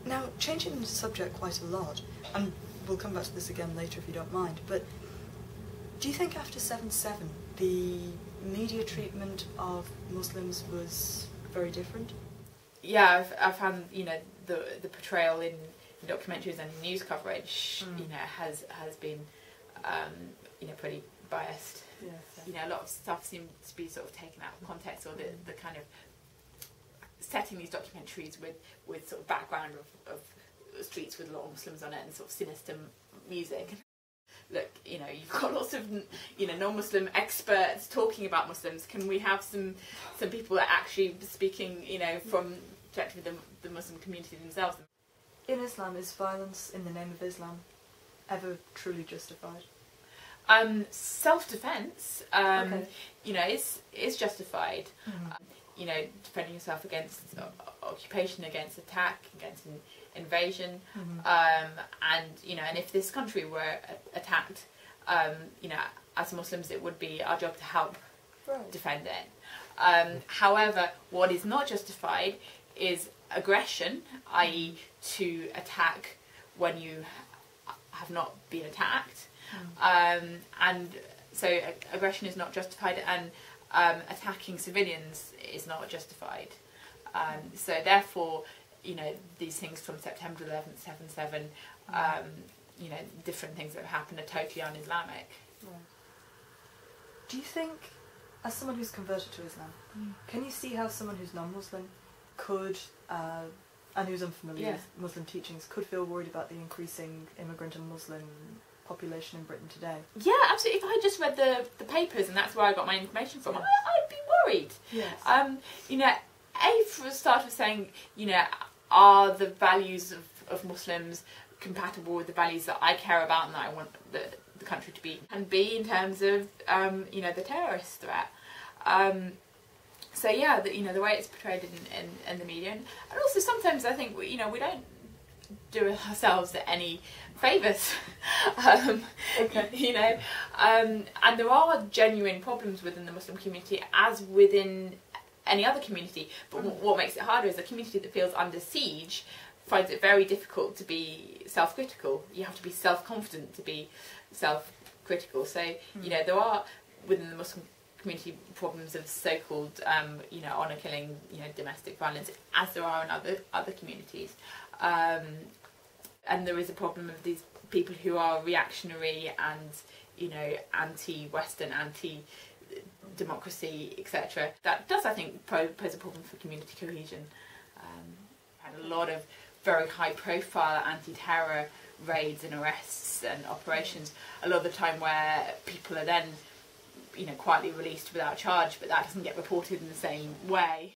Now, changing the subject quite a lot, and we'll come back to this again later if you don't mind, but do you think after 7/7 the media treatment of Muslims was very different? Yeah, I've found, you know, the portrayal in documentaries and news coverage, you know, has been, you know, pretty biased. Yes. You know, a lot of stuff seems to be sort of taken out of context, or the kind of setting these documentaries with sort of background of streets with a lot of Muslims on it and sort of sinister music. Look, you know, you've got lots of, you know, non-Muslim experts talking about Muslims. Can we have some people that are actually speaking, you know, from the Muslim community themselves? In Islam, is violence in the name of Islam ever truly justified? Self-defense, Okay. you know, is justified. You know, defending yourself against occupation, against attack, against invasion, and you know, and if this country were attacked, you know, as Muslims, it would be our job to help defend it. However, what is not justified is aggression, i.e., to attack when you have not been attacked, and so aggression is not justified, and attacking civilians is not justified. So therefore, you know, these things from September 11th, 7/7, you know, different things that have happened are totally un-Islamic. Do you think, as someone who's converted to Islam, can you see how someone who's non-Muslim could, and who's unfamiliar with Muslim teachings, could feel worried about the increasing immigrant and Muslim population in Britain today? Yeah, absolutely. If I had just read the papers and that's where I got my information from, I'd be worried. Yes. You know, for a start of saying, you know, are the values of Muslims compatible with the values that I care about and that I want the country to be, and B, in terms of, you know, the terrorist threat. So yeah, you know, the way it's portrayed in the media, and also sometimes I think, you know, we don't do ourselves any favours, you know, and there are genuine problems within the Muslim community as within any other community, but what makes it harder is a community that feels under siege finds it very difficult to be self-critical. You have to be self-confident to be self-critical. So, you know, there are within the Muslim community problems of so-called, you know, honour killing, you know, domestic violence, as there are in other communities. And there is a problem of these people who are reactionary and, you know, anti-Western, anti-democracy, etc. That does, I think, pose a problem for community cohesion. Had a lot of very high-profile anti-terror raids and arrests and operations, a lot of the time where people are then, you know, quietly released without charge, but that doesn't get reported in the same way.